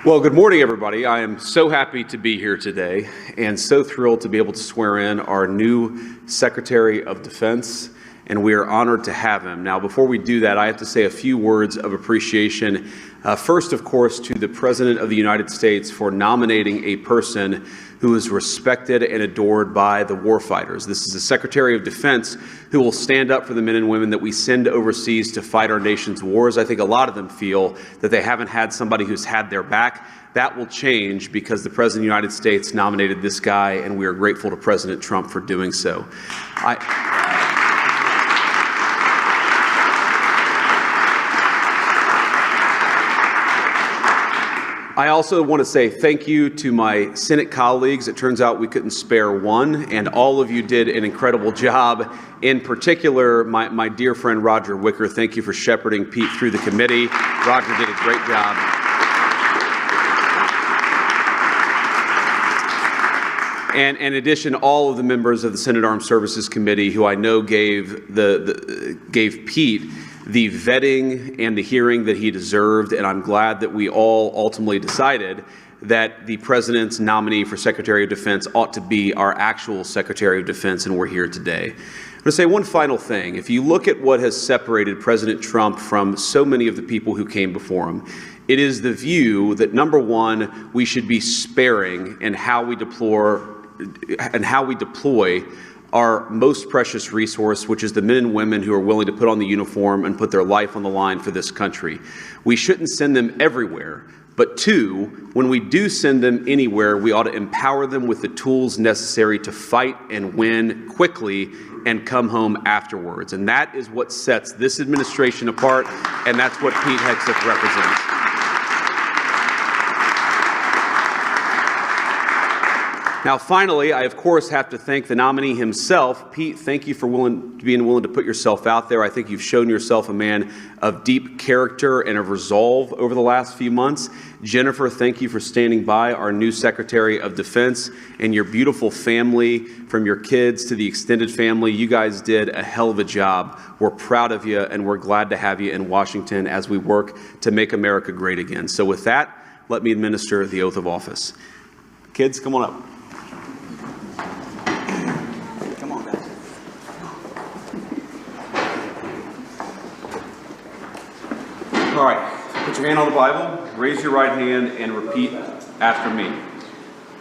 Well, good morning, everybody. I am so happy to be here today and so thrilled to be able to swear in our new Secretary of Defense, and we are honored to have him. Now, before we do that, I have to say a few words of appreciation. First, of course, to the President of the United States for nominating a person who is respected and adored by the warfighters. This is the Secretary of Defense who will stand up for the men and women that we send overseas to fight our nation's wars. I think a lot of them feel that they haven't had somebody who's had their back. That will change because the President of the United States nominated this guy, and we are grateful to President Trump for doing so. I also want to say thank you to my Senate colleagues. It turns out we couldn't spare one, and all of you did an incredible job. In particular, my dear friend Roger Wicker, thank you for shepherding Pete through the committee. Roger did a great job. And in addition, all of the members of the Senate Armed Services Committee, who I know gave Pete the vetting and the hearing that he deserved, and I'm glad that we all ultimately decided that the President's nominee for Secretary of Defense ought to be our actual Secretary of Defense, and we're here today. I'm going to say one final thing. If you look at what has separated President Trump from so many of the people who came before him, it is the view that, number one, we should be sparing in how we deploy our most precious resource, which is the men and women who are willing to put on the uniform and put their life on the line for this country. We shouldn't send them everywhere, but two, when we do send them anywhere, we ought to empower them with the tools necessary to fight and win quickly and come home afterwards. And that is what sets this administration apart, and that's what Pete Hegseth represents. Now, finally, I, of course, have to thank the nominee himself. Pete, thank you for being willing to put yourself out there. I think you've shown yourself a man of deep character and of resolve over the last few months. Jennifer, thank you for standing by, our new Secretary of Defense, and your beautiful family, from your kids to the extended family. You guys did a hell of a job. We're proud of you, and we're glad to have you in Washington as we work to make America great again. So with that, let me administer the oath of office. Kids, come on up. All right, put your hand on the Bible, raise your right hand, and repeat after me.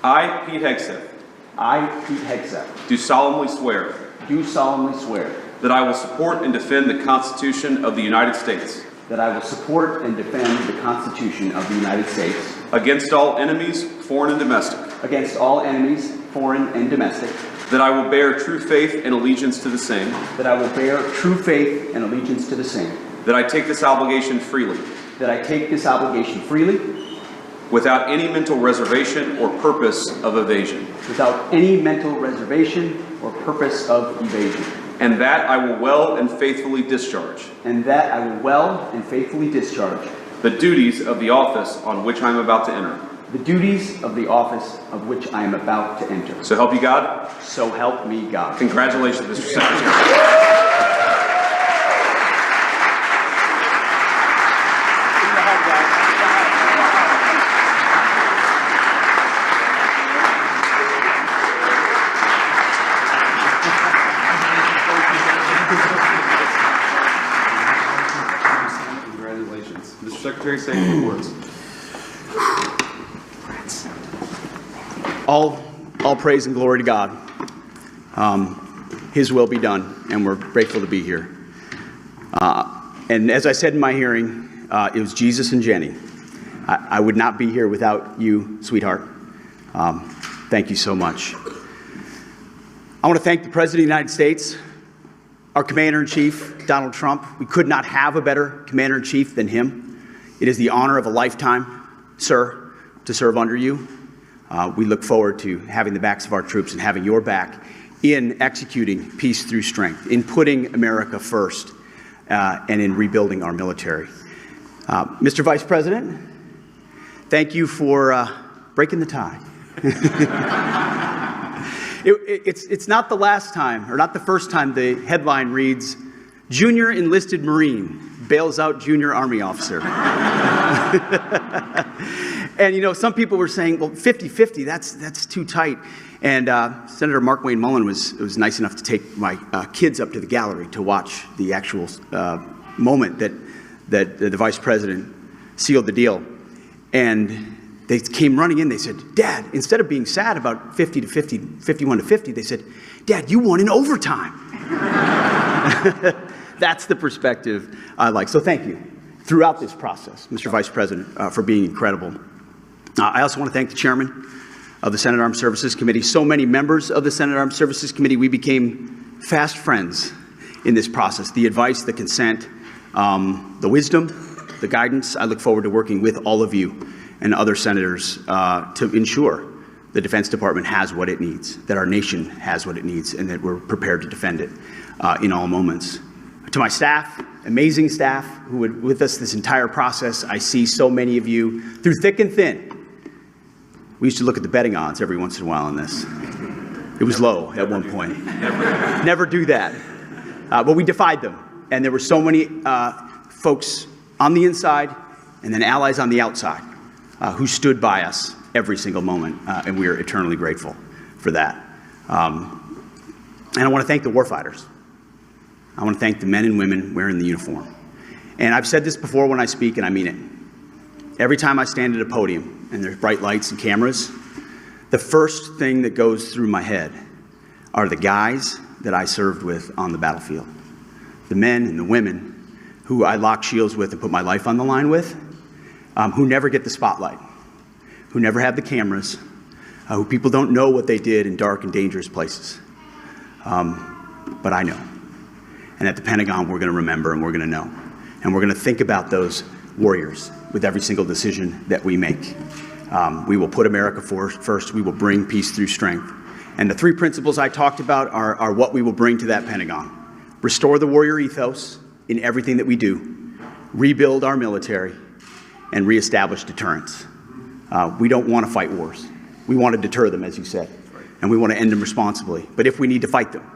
I, Pete Hegseth. I, Pete Hegseth. Do solemnly swear. Do solemnly swear. That I will support and defend the Constitution of the United States. That I will support and defend the Constitution of the United States. Against all enemies, foreign and domestic. Against all enemies, foreign and domestic. That I will bear true faith and allegiance to the same. That I will bear true faith and allegiance to the same. That I take this obligation freely. That I take this obligation freely. Without any mental reservation or purpose of evasion. Without any mental reservation or purpose of evasion. And that I will well and faithfully discharge. And that I will well and faithfully discharge. The duties of the office on which I am about to enter. The duties of the office of which I am about to enter. So help you God? So help me God. Congratulations, Mr. Secretary. Congratulations. Mr. Secretary, say a few words. All praise and glory to God. His will be done, and we're grateful to be here. And as I said in my hearing, it was Jesus and Jenny. I would not be here without you, sweetheart. Thank you so much. I want to thank the President of the United States, our Commander-in-Chief, Donald Trump. We could not have a better Commander-in-Chief than him. It is the honor of a lifetime, sir, to serve under you. We look forward to having the backs of our troops and having your back in executing peace through strength, in putting America first, and in rebuilding our military. Mr. Vice President, thank you for breaking the tie. It's not the last time, or not the first time the headline reads, Junior Enlisted Marine bails out Junior Army Officer. And, you know, some people were saying, well, 50-50, that's too tight. And Senator Mark Wayne Mullen was nice enough to take my kids up to the gallery to watch the actual moment that the vice president sealed the deal. And they came running in. They said, Dad, instead of being sad about 50-50, 51-50, they said, Dad, you won in overtime. That's the perspective I like. So thank you throughout this process, Mr. Vice President, for being incredible. I also want to thank the chairman of the Senate Armed Services Committee. So many members of the Senate Armed Services Committee, we became fast friends in this process. The advice, the consent, the wisdom, the guidance. I look forward to working with all of you and other senators to ensure the Defense Department has what it needs, that our nation has what it needs, and that we're prepared to defend it in all moments. To my staff, amazing staff who were with us this entire process, I see so many of you through thick and thin. We used to look at the betting odds every once in a while on this. It was low at one point. Never do that. But we defied them. And there were so many folks on the inside and then allies on the outside who stood by us every single moment. And we are eternally grateful for that. And I want to thank the warfighters. I want to thank the men and women wearing the uniform. And I've said this before when I speak, and I mean it. Every time I stand at a podium and there's bright lights and cameras, the first thing that goes through my head are the guys that I served with on the battlefield. The men and the women who I lock shields with and put my life on the line with, who never get the spotlight, who never have the cameras, who people don't know what they did in dark and dangerous places. But I know. And at the Pentagon, we're going to remember and we're going to know. And we're going to think about those warriors with every single decision that we make. We will put America first. We will bring peace through strength. And the three principles I talked about are what we will bring to that Pentagon. Restore the warrior ethos in everything that we do. Rebuild our military. And reestablish deterrence. We don't want to fight wars. We want to deter them, as you said. And we want to end them responsibly. But if we need to fight them,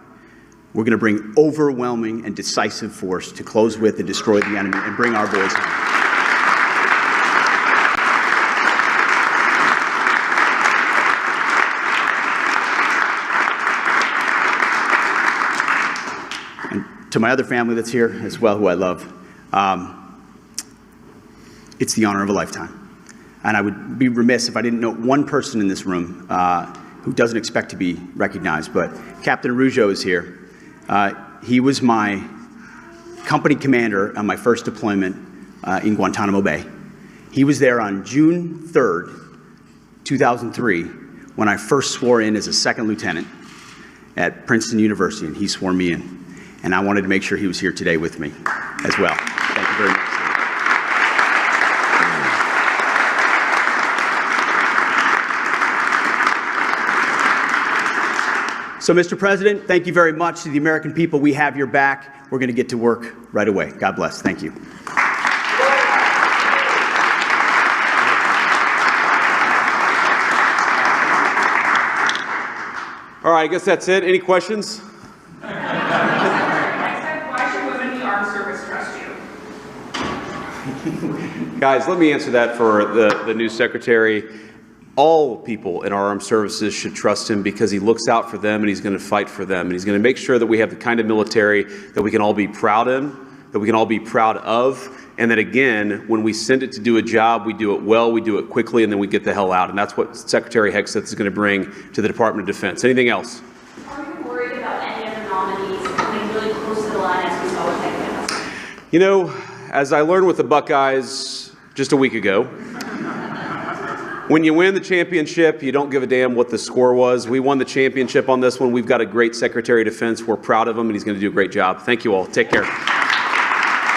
we're going to bring overwhelming and decisive force to close with and destroy the enemy and bring our boys home. And to my other family that's here as well, who I love, it's the honor of a lifetime. And I would be remiss if I didn't note one person in this room who doesn't expect to be recognized, but Captain Araujo is here. He was my company commander on my first deployment in Guantanamo Bay. He was there on June 3rd, 2003, when I first swore in as a second lieutenant at Princeton University, and he swore me in. And I wanted to make sure he was here today with me as well. Thank you very much. So, Mr. President, thank you very much to the American people. We have your back. We're going to get to work right away. God bless. Thank you. All right, I guess that's it. Any questions? Next time, why should women in the armed service trust you? Guys, let me answer that for the new secretary. All people in our armed services should trust him because he looks out for them and he's going to fight for them. And he's going to make sure that we have the kind of military that we can all be proud in, that we can all be proud of. And that, again, when we send it to do a job, we do it well, we do it quickly, and then we get the hell out. And that's what Secretary Hegseth is going to bring to the Department of Defense. Anything else? Are you worried about any of the nominees coming really close to the line as we saw with Hegseth? You know, as I learned with the Buckeyes just a week ago, when you win the championship, you don't give a damn what the score was. We won the championship on this one. We've got a great Secretary of Defense. We're proud of him, and he's going to do a great job. Thank you all. Take care.